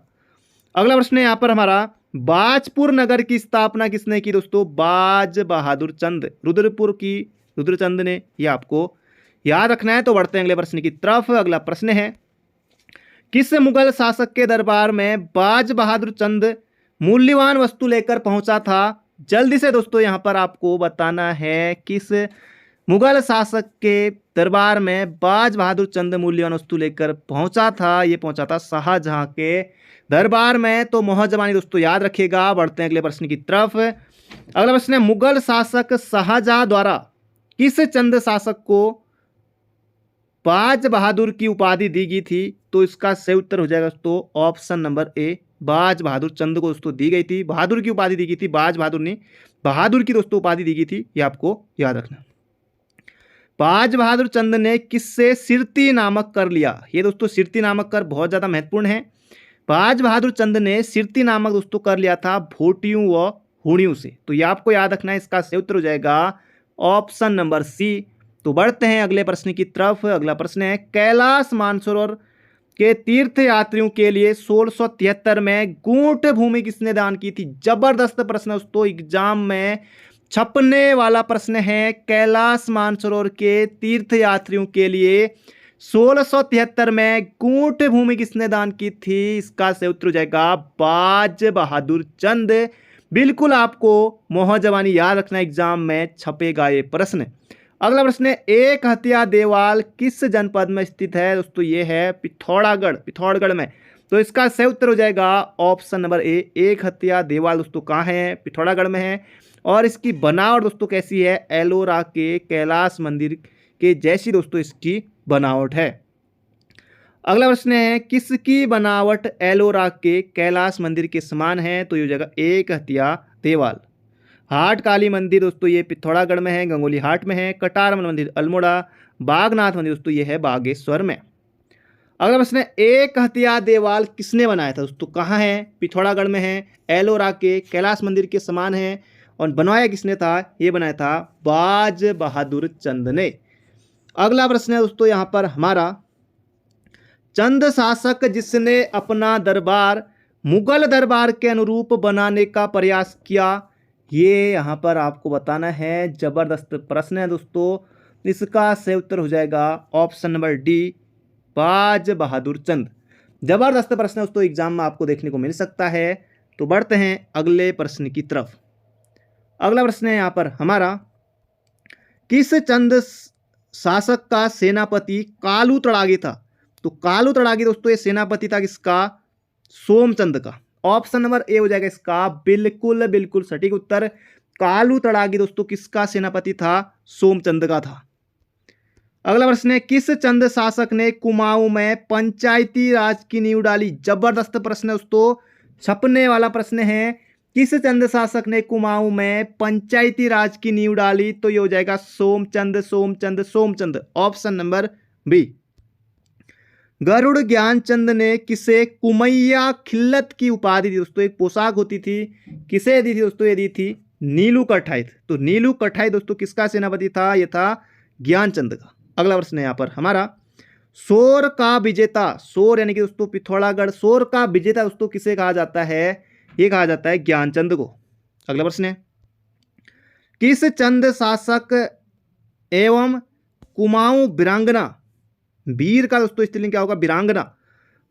अगला प्रश्न है यहाँ पर हमारा, बाजपुर नगर की स्थापना किसने की? दोस्तों बाज बहादुर चंद, रुद्रपुर की रुद्रचंद ने, ये आपको याद रखना है। तो बढ़ते हैं अगले प्रश्न की तरफ। अगला प्रश्न है, किस मुगल शासक के दरबार में बाज बहादुर चंद मूल्यवान वस्तु लेकर पहुंचा था? जल्दी से दोस्तों यहां पर आपको बताना है, किस मुगल शासक के दरबार में बाज बहादुर चंद मूल्यवान वस्तु लेकर पहुंचा था? ये पहुंचा था शाहजहां के दरबार में। तो मोहजबानी दोस्तों याद रखिएगा। बढ़ते हैं अगले प्रश्न की तरफ। अगला प्रश्न है, मुगल शासक शाहजहां द्वारा किस चंद शासक को बाज बहादुर की उपाधि दी गई थी? तो इसका सही उत्तर हो जाएगा दोस्तों ऑप्शन नंबर ए, बाज बहादुर चंद को दोस्तों दी गई थी, बहादुर की उपाधि दी गई थी, बाज बहादुर ने बहादुर की दोस्तों उपाधि दी गई थी, ये आपको याद रखना। बाज बहादुर चंद ने किससे सिरती नामक कर लिया? ये दोस्तों सिरती नामक कर बहुत ज्यादा महत्वपूर्ण है। बाज बहादुर चंद ने सिरती नामक दोस्तों कर लिया था भोटियों व हुणियों से, तो ये आपको याद रखना है। इसका सही उत्तर हो जाएगा ऑप्शन नंबर सी। तो बढ़ते हैं अगले प्रश्न की तरफ। अगला प्रश्न है, कैलाश मानसरोवर के तीर्थ यात्रियों के लिए 1673 में गूंठ भूमि किसने दान की थी? जबरदस्त प्रश्न दोस्तों, एग्जाम में छपने वाला प्रश्न है। कैलाश मानसरोवर के तीर्थ यात्रियों के लिए 1673 में गूंठ भूमि किसने दान की थी? इसका सही उत्तर हो जाएगा बाज बहादुर चंद। बिल्कुल आपको मोहजबानी याद रखना, एग्जाम में छपेगा ये प्रश्न। अगला प्रश्न है, एक हथिया देवाल किस जनपद में स्थित है? दोस्तों ये है पिथौरागढ़, पिथौरागढ़ में। तो इसका सही उत्तर हो जाएगा ऑप्शन नंबर ए, एक हथिया देवाल दोस्तों कहाँ है? पिथौरागढ़ में है। और इसकी बनावट दोस्तों कैसी है? एलोरा के कैलाश मंदिर के जैसी दोस्तों इसकी बनावट है। अगला प्रश्न है, किसकी बनावट एलोरा के कैलाश मंदिर के समान है? तो ये हो जाएगा एक हथिया देवाल। हाट काली मंदिर दोस्तों ये पिथौरागढ़ में है, गंगोली हाट में है। कटार मंदिर अल्मोड़ा। बागनाथ मंदिर दोस्तों ये है बागेश्वर में। अगला प्रश्न है, एक हथिया देवाल किसने बनाया था दोस्तों? कहाँ है? पिथौरागढ़ में है, एलोरा के कैलाश मंदिर के समान है। और बनवाया किसने था? ये बनाया था बाज बहादुर चंद ने। अगला प्रश्न है दोस्तों यहाँ पर हमारा, चंद शासक जिसने अपना दरबार मुगल दरबार के अनुरूप बनाने का प्रयास किया, ये यहाँ पर आपको बताना है। जबरदस्त प्रश्न है दोस्तों, इसका सही उत्तर हो जाएगा ऑप्शन नंबर डी, बाज बहादुर चंद। जबरदस्त प्रश्न दोस्तों एग्जाम में आपको देखने को मिल सकता है। तो बढ़ते हैं अगले प्रश्न की तरफ। अगला प्रश्न है यहाँ पर हमारा, किस चंद शासक का सेनापति कालू तड़ागी था? तो कालू तड़ागी दोस्तों ये सेनापति था किसका? सोमचंद का। ऑप्शन नंबर ए हो जाएगा इसका बिल्कुल बिल्कुल सटीक उत्तर। कालू तड़ागी दोस्तों किसका सेनापति था? सोमचंद का था। अगला प्रश्न है, किस चंद शासक ने कुमाऊं में पंचायती राज की नींव डाली? जबरदस्त प्रश्न है दोस्तों, छपने वाला प्रश्न है। किस चंद शासक ने कुमाऊं में पंचायती राज की नींव डाली? तो ये हो जाएगा Somchand Somchand Somchand. Option number B. Garud Gyanchand ने किसे कुमैया खिल्लत की उपाधि दी? दोस्तों एक पोशाक होती थी, किसे दी थी दोस्तों? ये दी थी नीलू कठाई। तो नीलू कठाई दोस्तों किसका सेनापति था? ये था ज्ञानचंद का। अगला प्रश्न है यहाँ पर हमारा, सोर का विजेता, सोर यानी कि दोस्तों पिथौरागढ़, सोर का विजेता दोस्तों किसे कहा जाता है? ये कहा जाता है ज्ञानचंद को। अगला प्रश्न है, किस चंद शासक एवं कुमाऊं वीरांगना, वीर का दोस्तों स्त्रीलिंग क्या होगा? वीरांगना,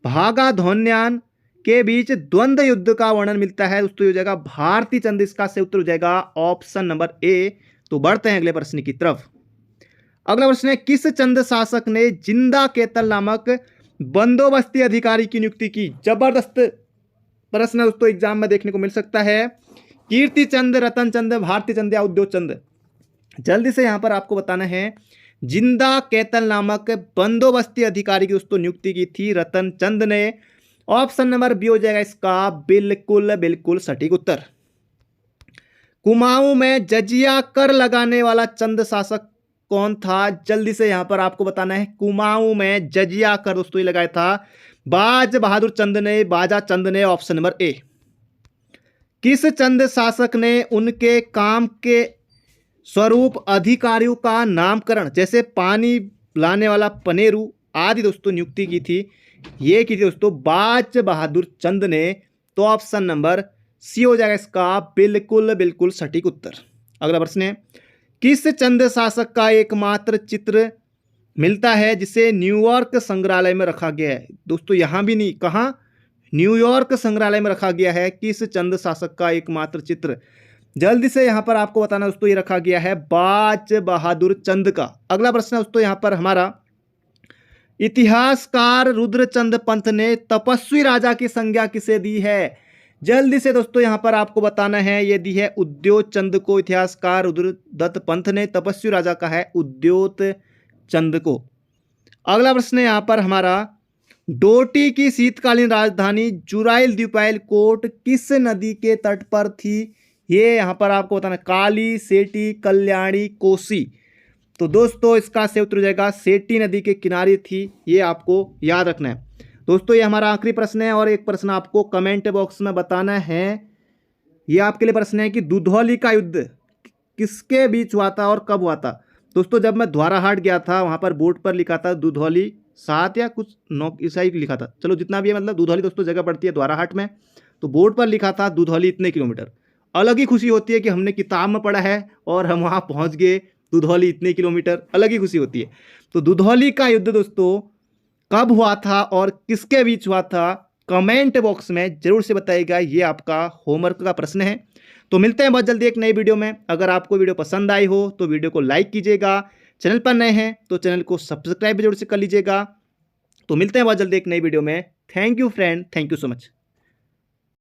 भागा धौन्यान के बीच द्वंद्व युद्ध का वर्णन मिलता है? दोस्तों हो जाएगा भारती चंद। इसका सही उत्तर हो जाएगा ऑप्शन नंबर ए। तो बढ़ते हैं अगले प्रश्न की तरफ। अगला प्रश्न है, किस चंद शासक ने जिंदा केतल नामक बंदोबस्ती अधिकारी की नियुक्ति की? जबरदस्त प्रश्न दोस्तों एग्जाम में देखने को मिल सकता है। कीर्ति चंद, रतन चंद, भारती चंद या उद्योग चंद? जल्दी से यहां पर आपको बताना है। जिंदा केतल नामक बंदोबस्ती अधिकारी की दोस्तों नियुक्ति की थी रतन चंद ने। ऑप्शन नंबर बी हो जाएगा इसका बिल्कुल बिल्कुल सटीक उत्तर। कुमाऊं में जजिया कर लगाने वाला चंद शासक कौन था? जल्दी से यहां पर आपको बताना है। कुमाऊं में जजिया कर दोस्तों ये लगाया था बाज बहादुर चंद ने, बाजा चंद ने। ऑप्शन नंबर ए। किस चंद शासक ने उनके काम के स्वरूप अधिकारियों का नामकरण, जैसे पानी लाने वाला पनेरू आदि दोस्तों नियुक्ति की थी? ये की थी दोस्तों बाज बहादुर चंद ने। तो ऑप्शन नंबर सी हो जाएगा इसका बिल्कुल बिल्कुल सटीक उत्तर। अगला प्रश्न है, किस चंद शासक का एकमात्र चित्र मिलता है जिसे न्यूयॉर्क संग्रहालय में रखा गया है? दोस्तों यहां भी नहीं, कहां? न्यूयॉर्क संग्रहालय में रखा गया है किस चंद शासक का एकमात्र चित्र? जल्दी से यहां पर आपको बताना दोस्तों, ये रखा गया है बाज बहादुर चंद का। अगला प्रश्न दोस्तों यहां पर हमारा, इतिहासकार रुद्रचंद पंत ने तपस्वी राजा की संज्ञा किसे दी है? जल्दी से दोस्तों यहां पर आपको बताना है, ये दी है उद्योत चंद को। इतिहासकार रुद्रदत्त पंत ने तपस्वी राजा का है उद्योत चंद को। अगला प्रश्न है यहां पर हमारा, डोटी की शीतकालीन राजधानी जुराइल द्वीपाइल कोट किस नदी के तट पर थी? ये यहां पर आपको बताना, काली, सेठी, कल्याणी, कोसी। तो दोस्तों इसका सही उत्तर हो जाएगा सेठी नदी के किनारे थी। ये आपको याद रखना है दोस्तों। ये हमारा आखिरी प्रश्न है और एक प्रश्न आपको कमेंट बॉक्स में बताना है। ये आपके लिए प्रश्न है कि दुधौली का युद्ध किसके बीच हुआ था और कब हुआ था? दोस्तों जब मैं द्वाराहाट गया था वहां पर बोर्ड पर लिखा था दुधौली 7 या कुछ 9 ऐसा ही लिखा था। चलो जितना भी है, मतलब दुधौली दोस्तों जगह पड़ती है द्वाराहाट में, तो बोर्ड पर लिखा था दुधौली इतने किलोमीटर। अलग ही खुशी होती है कि हमने किताब में पढ़ा है और हम वहाँ पहुँच गए, दुधौली इतने किलोमीटर, अलग ही खुशी होती है। तो दुधौली का युद्ध दोस्तों कब हुआ था और किसके बीच हुआ था, कमेंट बॉक्स में जरूर से बताइएगा। ये आपका होमवर्क का प्रश्न है। तो मिलते हैं बहुत जल्दी एक नई वीडियो में। अगर आपको वीडियो पसंद आई हो तो वीडियो को लाइक कीजिएगा, चैनल पर नए हैं तो चैनल को सब्सक्राइब जरूर से कर लीजिएगा। तो मिलते हैं बहुत जल्दी एक नई वीडियो में। Thank you friend, thank you so much.